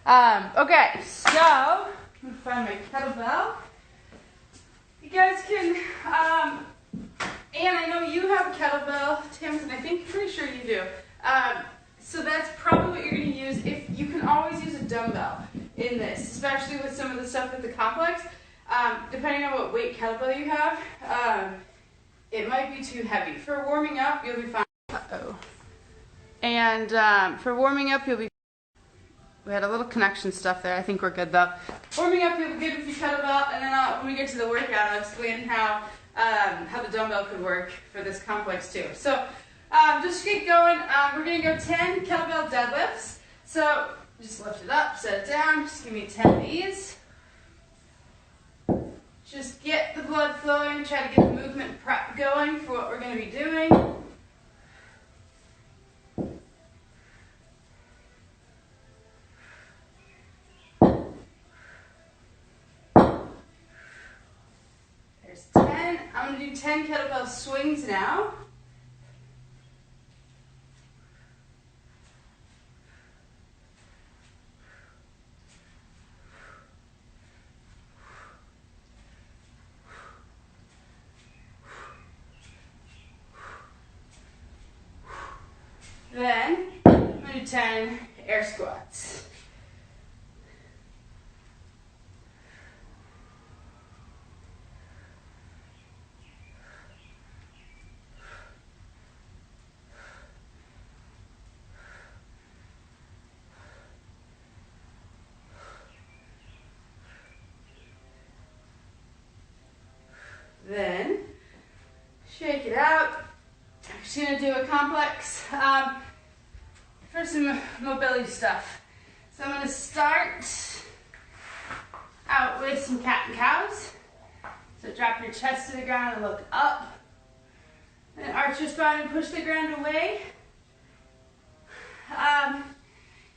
Okay, so I'm gonna find my kettlebell. You guys can, and I know you have a kettlebell, Tamsin, I think, pretty sure you do. So that's probably what you're gonna use. If you can always use a dumbbell in this, especially with some of the stuff at the complex. Depending on what weight kettlebell you have, it might be too heavy. For warming up, you'll be fine. And for warming up, you'll be. We had a little connection stuff there. I think we're good though. Warming up, you'll be good with your kettlebell, and then when we get to the workout, I'll explain how the dumbbell could work for this complex too. So just keep going. We're gonna go 10 kettlebell deadlifts. So just lift it up, set it down. Just give me 10 of these. Just get the blood flowing. Try to get the movement prep going for what we're gonna be doing. There's 10. I'm gonna do 10 kettlebell swings now. Then I'm gonna do 10 air squats. Then shake it out. I'm just gonna do a complex for some mobility stuff. So I'm gonna start out with some cat and cows. So drop your chest to the ground and look up. And arch your spine and push the ground away.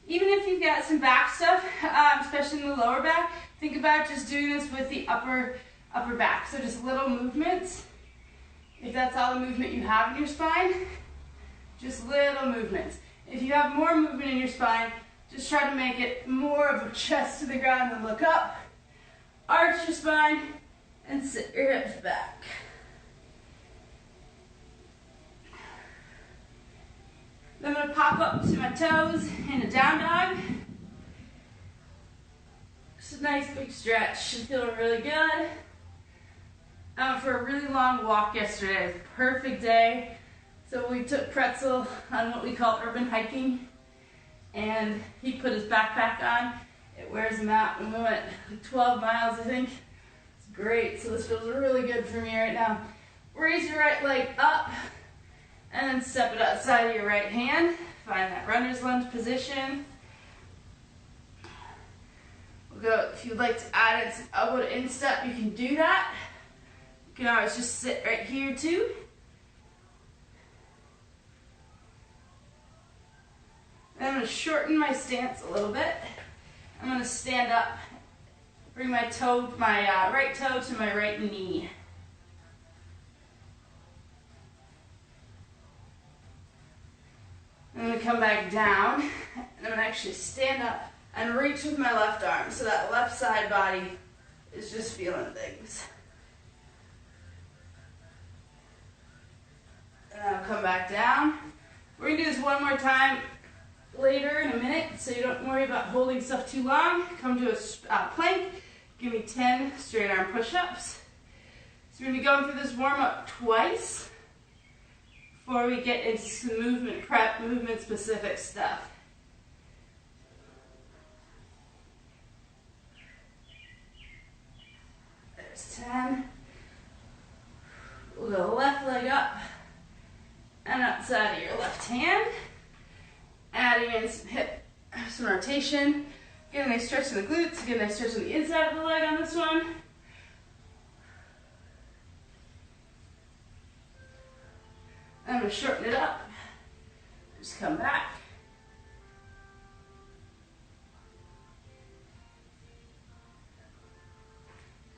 Even if you've got some back stuff, especially in the lower back, think about just doing this with the upper back. So just little movements. If that's all the movement you have in your spine, just little movements. If you have more movement in your spine, just try to make it more of a chest to the ground and look up. Arch your spine and sit your hips back. Then I'm going to pop up to my toes in a down dog. Just a nice big stretch. Should feel really good. For a really long walk yesterday. It was a perfect day. So we took Pretzel on what we call urban hiking. And he put his backpack on. It wears him out. And we went 12 miles, I think. It's great. So this feels really good for me right now. Raise your right leg up. And then step it outside of your right hand. Find that runner's lunge position. We'll go, if you'd like to add in some elbow to instep, you can do that. You can always just sit right here too. And I'm going to shorten my stance a little bit. I'm going to stand up, bring my right toe to my right knee. I'm going to come back down, and I'm going to actually stand up and reach with my left arm so that left side body is just feeling things. And I'll come back down. We're going to do this one more time later in a minute, so you don't worry about holding stuff too long. Come to a plank. Give me 10 straight arm push-ups. So we're going to be going through this warm-up twice before we get into some movement prep, movement specific stuff. There's 10. We'll go left leg up and outside of your left hand. Adding in some rotation. Get a nice stretch in the glutes, get a nice stretch on the inside of the leg on this one. I'm going to shorten it up. Just come back.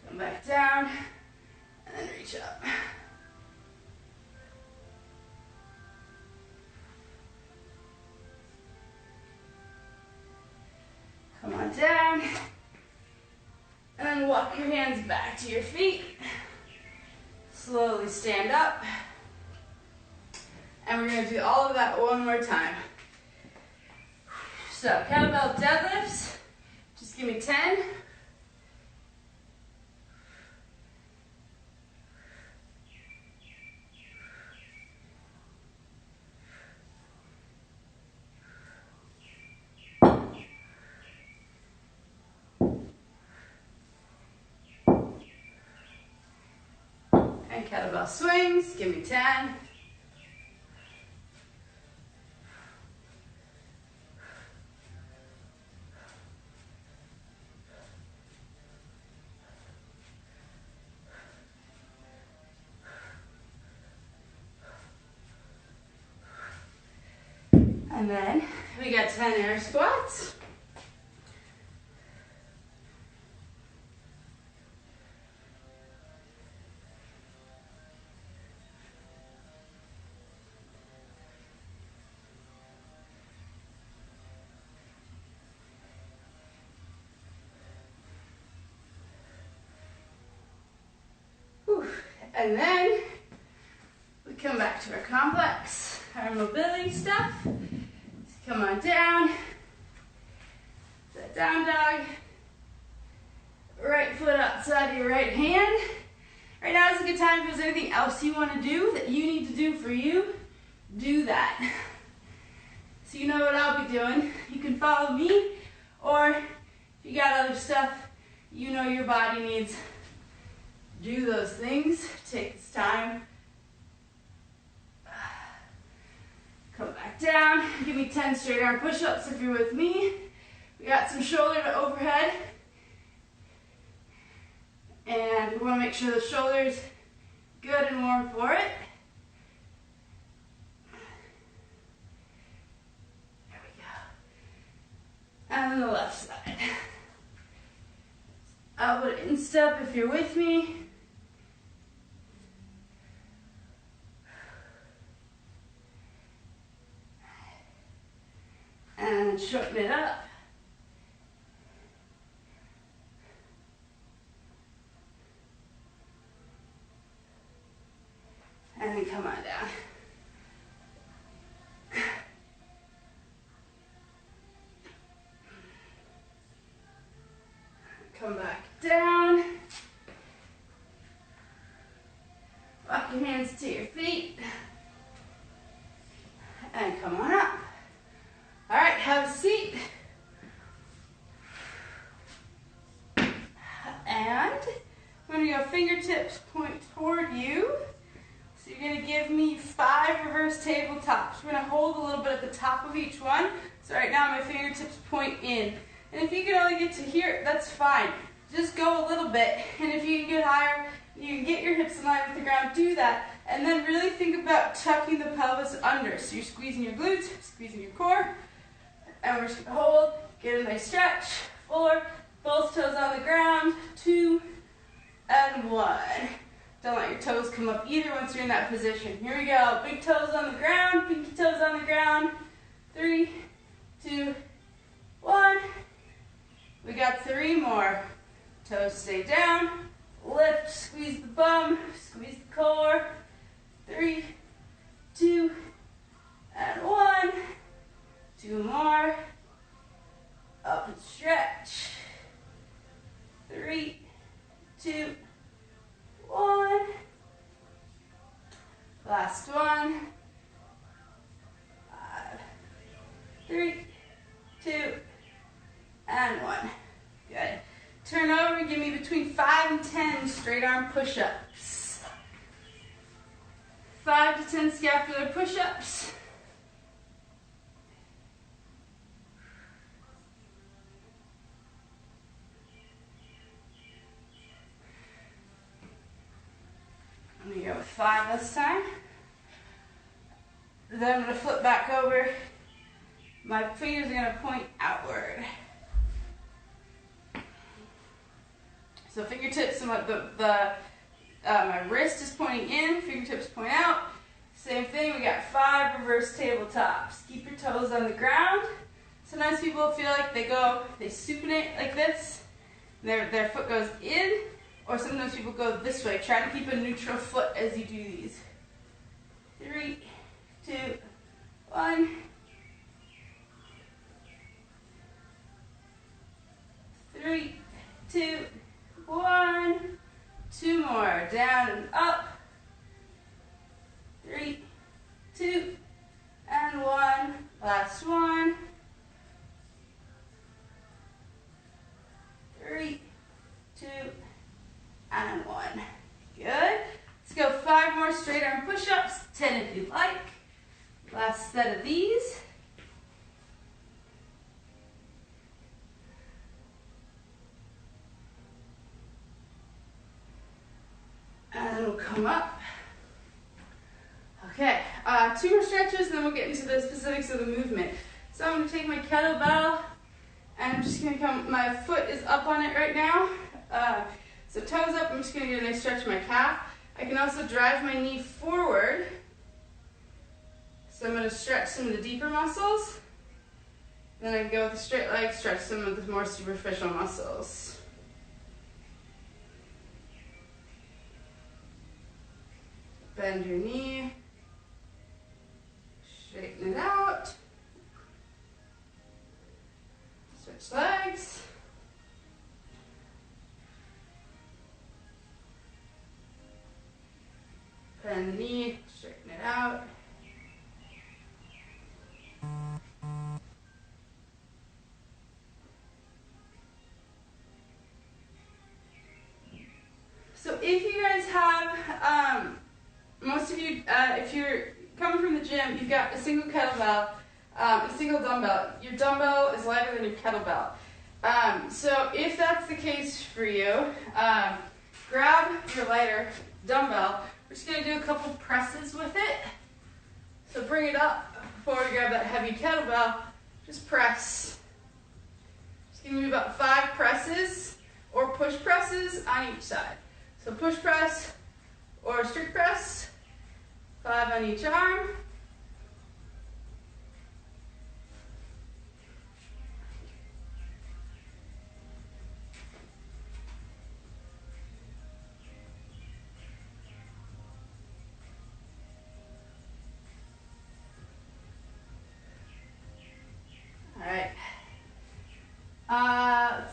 Come back down, and then reach up. Come on walk your hands back to your feet. Slowly stand up. And we're going to do all of that one more time. So kettlebell deadlifts, just give me 10. And kettlebell swings, give me 10. And then we got 10 air squats. Whew. And then we come back to our complex, our mobility stuff. Come on down, that down dog, right foot outside your right hand. Right now is a good time. If there's anything else you want to do that you need to do for you, do that. So you know what I'll be doing. You can follow me, or if you got other stuff you know your body needs, do those things. Take this time. Come back down, give me 10 straight arm push-ups if you're with me. We got some shoulder to overhead. And we want to make sure the shoulder's good and warm for it. There we go. And then the left side. Elbow to instep if you're with me. And shorten it up. And then come on down. Come back down. Walk your hands to your feet. And come on up. All right, have a seat. And we're going to go fingertips point toward you. So you're going to give me 5 reverse tabletops. We're going to hold a little bit at the top of each one. So right now my fingertips point in. And if you can only get to here, that's fine. Just go a little bit. And if you can get higher, you can get your hips in line with the ground, do that. And then really think about tucking the pelvis under. So you're squeezing your glutes, squeezing your core. And we're just going to hold, get a nice stretch. 4, both toes on the ground. 2, and 1. Don't let your toes come up either once you're in that position. Here we go. Big toes on the ground, pinky toes on the ground. 3, 2, 1. We got 3 more. Toes stay down. Lift, squeeze the bum, squeeze the core. 3, 2, and 1. 2 more. Up and stretch. 3, 2, 1. Last one. 5, 3, 2, and 1. Good. Turn over and give me between 5 and 10 straight arm push-ups. 5 to 10 scapular push-ups. I'm going to go with 5 this time. Then I'm going to flip back over. My fingers are going to point outward. So fingertips, and my wrist is pointing in, fingertips point out. Same thing, we got 5 reverse tabletops. Keep your toes on the ground. Sometimes people feel like they supinate like this. Their foot goes in, or sometimes people go this way. Try to keep a neutral foot as you do these. 3, 2, 1. 3, 2, 1. 2 more. Down and up. 3, 2, and 1. Last one. 3, 2, and 1. Good. Let's go 5 more straight arm push-ups, 10 if you like. Last set of these. And we'll come up. Okay, 2 more stretches, and then we'll get into the specifics of the movement. So I'm going to take my kettlebell, and I'm just going to come, my foot is up on it right now. So toes up, I'm just going to get a nice stretch of my calf. I can also drive my knee forward. So I'm going to stretch some of the deeper muscles. Then I can go with a straight leg, stretch some of the more superficial muscles. Bend your knee. Straighten it out. Switch legs. Bend the knee, straighten it out. So if you guys have, most of you, if you're coming from the gym, you've got a single kettlebell, a single dumbbell. Your dumbbell is lighter than your kettlebell. So if that's the case for you, grab your lighter dumbbell. We're just going to do a couple presses with it. So bring it up before we grab that heavy kettlebell. Just press. Just give me about 5 presses or push presses on each side. So push press or strict press, 5 on each arm.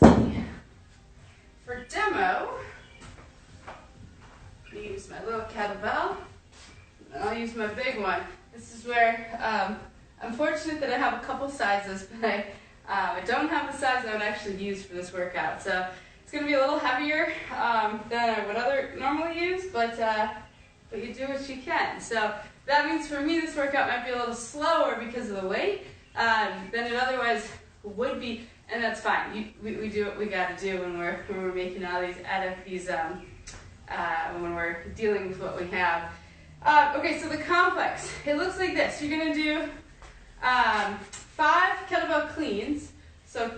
Let's see. For demo, I'm going to use my little kettlebell, and I'll use my big one. This is where I'm fortunate that I have a couple sizes, but I don't have the size I would actually use for this workout. So it's going to be a little heavier than I would normally use, but you do what you can. So that means for me this workout might be a little slower because of the weight than it otherwise would be. And that's fine. We do what we got to do when we're making all these when we're dealing with what we have. Okay, so the complex. It looks like this. You're gonna do 5 kettlebell cleans. You're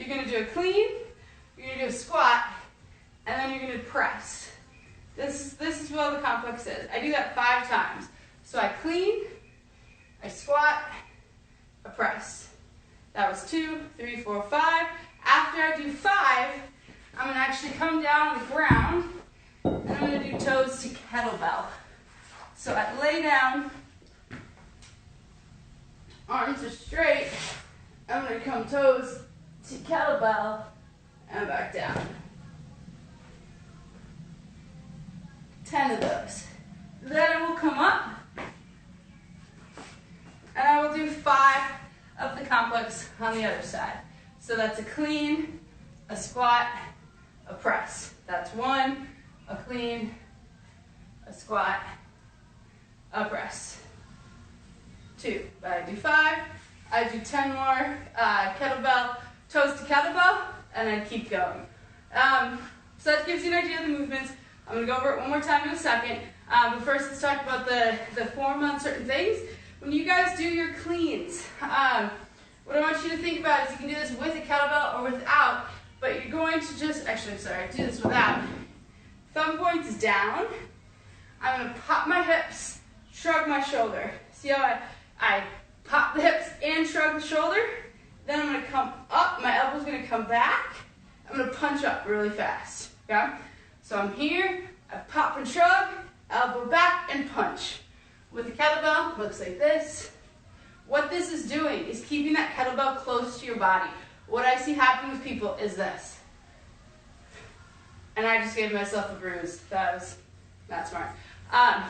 gonna do a clean. You're gonna do a squat, and then you're gonna press. This is what the complex is. I do that 5 times. So I clean, I squat, I press. That was 2, 3, 4, 5. After I do 5, I'm going to actually come down on the ground, and I'm going to do toes to kettlebell. So I lay down, arms are straight. I'm going to come toes to kettlebell, and back down. 10 of those. Then I will come up, and I will do 5 of the complex on the other side. So that's a clean, a squat, a press. That's 1, a clean, a squat, a press. 2, but I do 5. I do 10 more kettlebell, toes to kettlebell, and then keep going. So that gives you an idea of the movements. I'm going to go over it one more time in a second. But first, let's talk about the form on certain things. When you guys do your cleans, what I want you to think about is you can do this with a kettlebell or without, but you're going to just, do this without. Thumb points down. I'm going to pop my hips, shrug my shoulder. See how I pop the hips and shrug the shoulder? Then I'm going to come up, my elbow's going to come back. I'm gonna punch up really fast, okay? So I'm here, I pop and shrug, elbow back and punch. With the kettlebell, looks like this. What this is doing is keeping that kettlebell close to your body. What I see happen with people is this. And I just gave myself a bruise. That was not smart.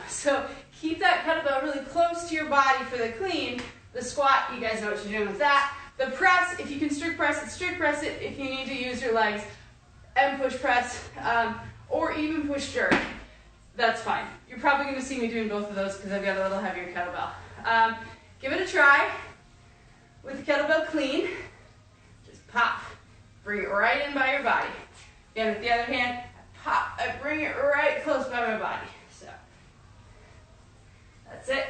So keep that kettlebell really close to your body for the clean. The squat, you guys know what you're doing with that. The press, if you can strict press it. If you need to use your legs and push press, or even push jerk, that's fine. You're probably going to see me doing both of those because I've got a little heavier kettlebell. Give it a try with the kettlebell clean. Just pop, bring it right in by your body. Again, with the other hand, I pop, I bring it right close by my body. So that's it.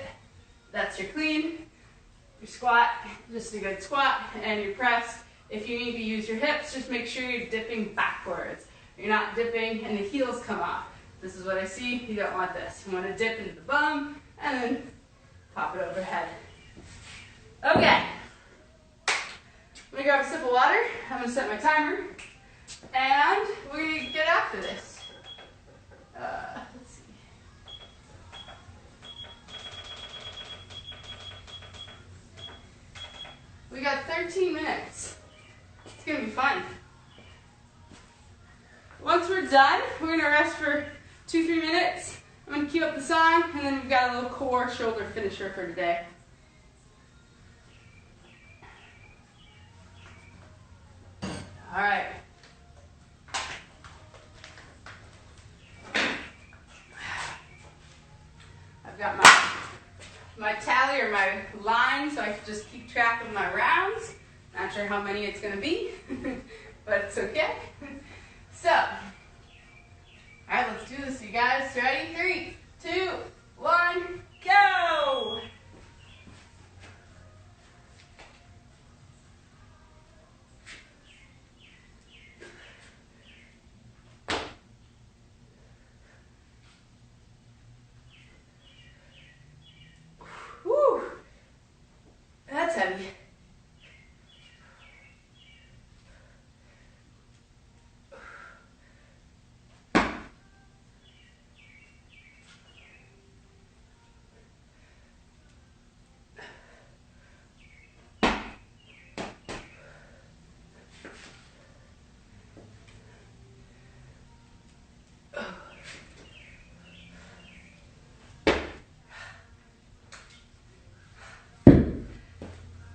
That's your clean. Your squat, just a good squat, and your press. If you need to use your hips, just make sure you're dipping backwards. You're not dipping and the heels come off. This is what I see. You don't want this. You want to dip into the bum and then pop it overhead. Okay. I'm going to grab a sip of water. I'm going to set my timer. And we get after this. Let's see. We got 13 minutes. It's going to be fun. Once we're done, we're going to rest for 2-3 minutes. I'm going to keep up the song, and then we've got a little core shoulder finisher for today. All right. I've got my tally or my line so I can just keep track of my rounds. Not sure how many it's going to be, but it's okay. So, all right, let's do this, you guys. Ready? 3, 2, 1, go! Whew, that's heavy.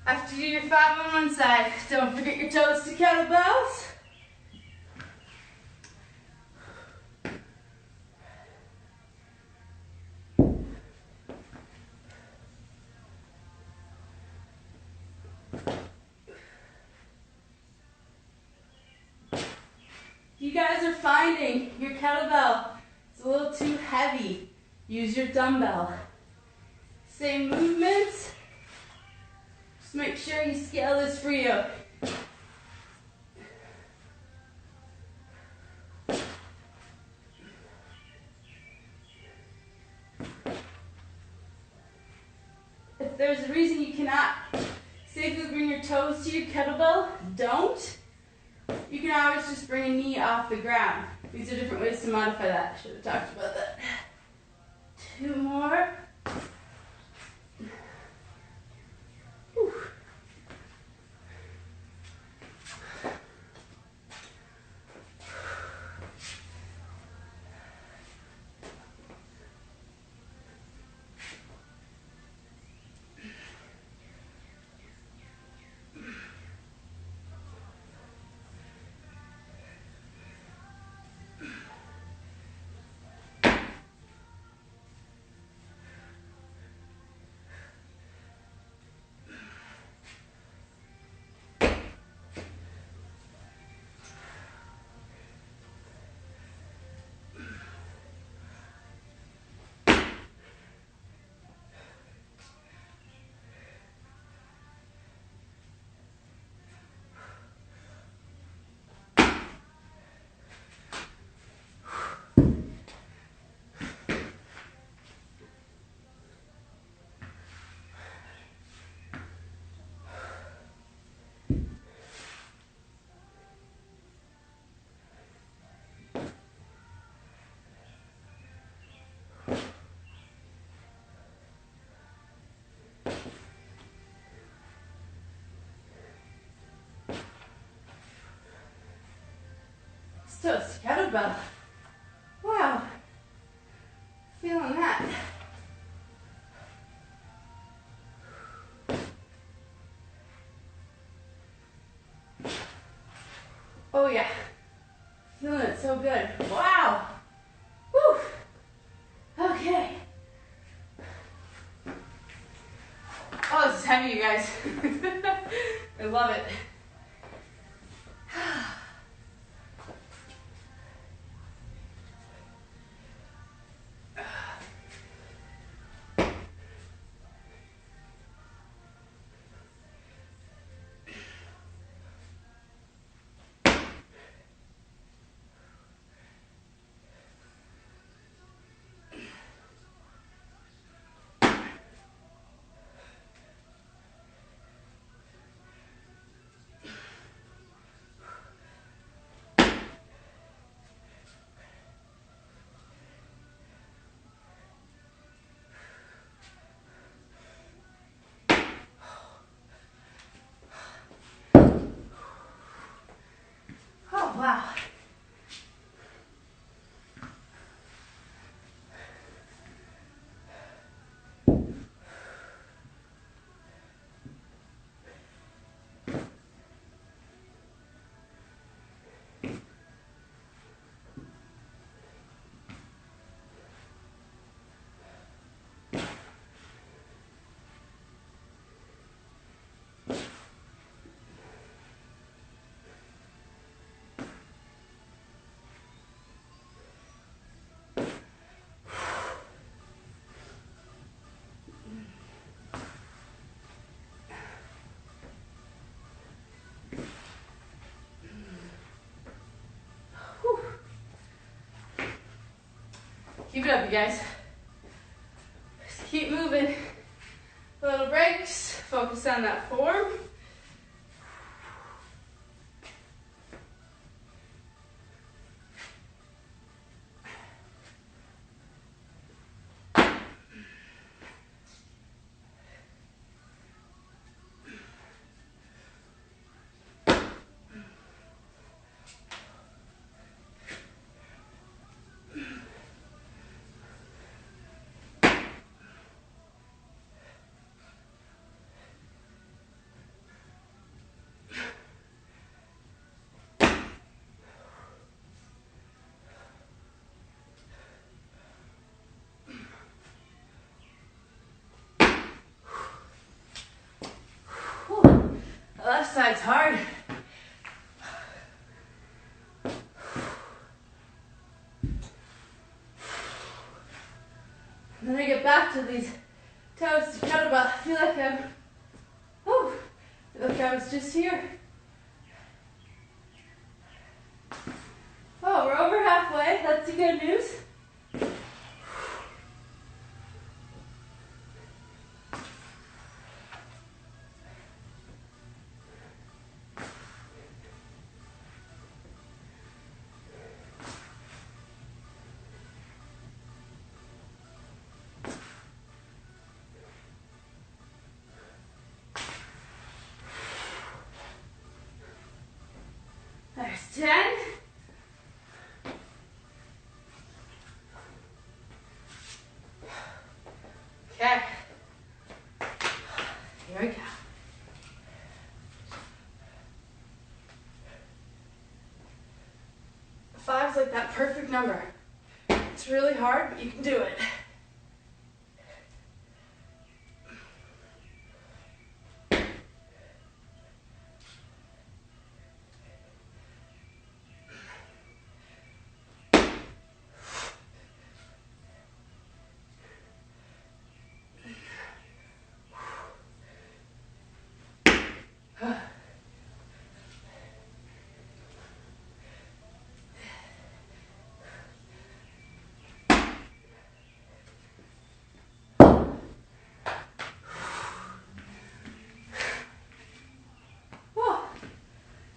After you do your 5 on one side, don't forget your toes to kettlebells. You guys are finding your kettlebell is a little too heavy. Use your dumbbell. Same movements. Just make sure you scale this for you. If there's a reason you cannot safely bring your toes to your kettlebell, don't. You can always just bring a knee off the ground. These are different ways to modify that. I should have talked about that. 2 more. Whew. Toast kettlebell. Wow. Feeling that. Oh yeah. Feeling it so good. Wow. Woo. Okay. Oh, this is heavy, you guys. I love it. Oh, wow. Whew. Keep it up, you guys. Just keep moving. Little breaks. Focus on that form. Whew. The left side's hard. And then I get back to these toes to kettlebell. I feel like I feel like I was just here. Oh, we're over halfway. That's the good news. There's 10. Okay. Here we go. 5's like that perfect number. It's really hard, but you can do it.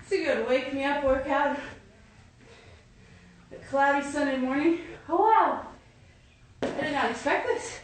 It's a good wake me up workout. A cloudy Sunday morning. Oh wow! I did not expect this.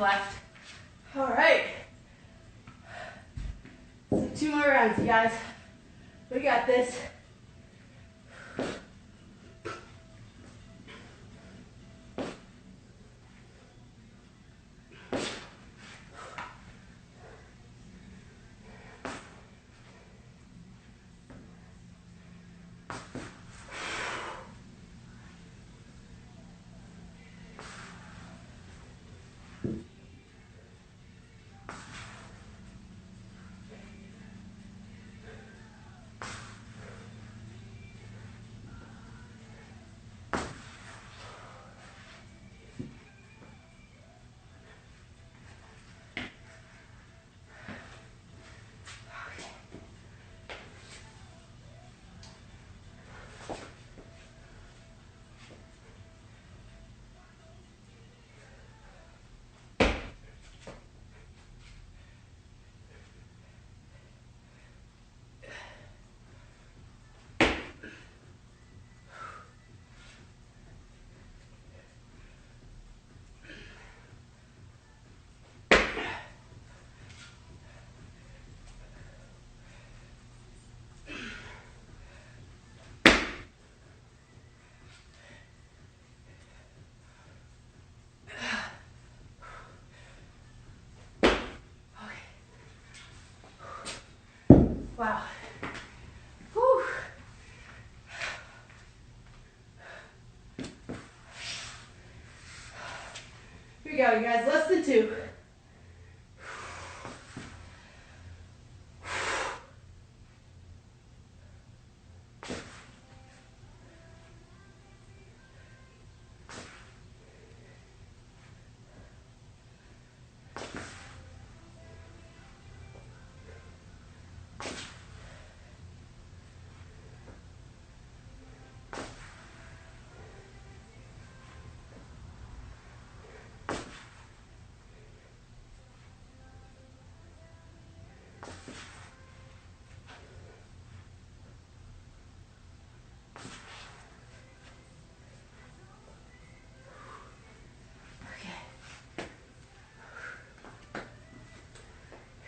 left. All right. So 2 more rounds, you guys. We got this. Wow. Whew. Here we go, you guys. Less than 2.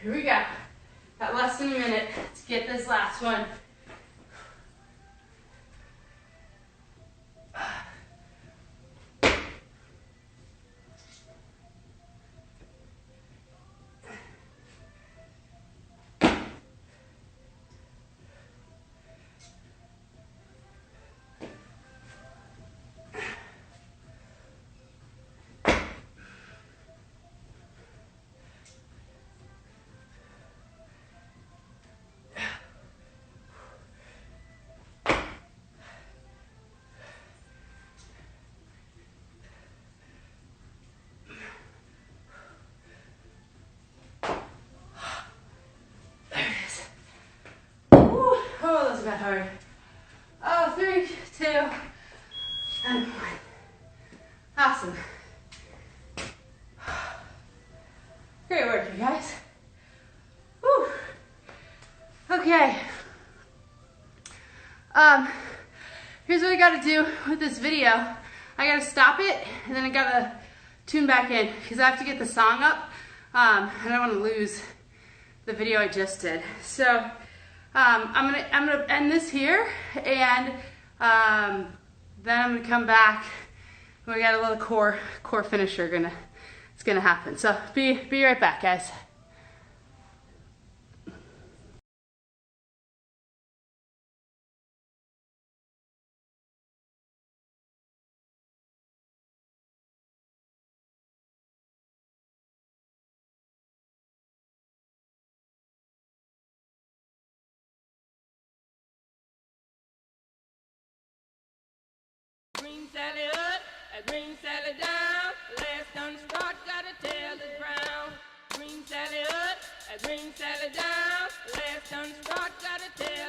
Here we go. Got less than a minute to get this last one. That hard. Oh, 3, 2, and 1. Awesome. Great work, you guys. Whew. Okay. Here's what I gotta do with this video. I gotta stop it, and then I gotta tune back in, because I have to get the song up. I don't want to lose the video I just did. So I'm gonna end this here, and then I'm gonna come back. We got a little core finisher it's gonna happen. So be right back, guys. Green Sally up, a green Sally down. Last done start, gotta tell the ground. Green Sally up, a green Sally down. Last done start, gotta tell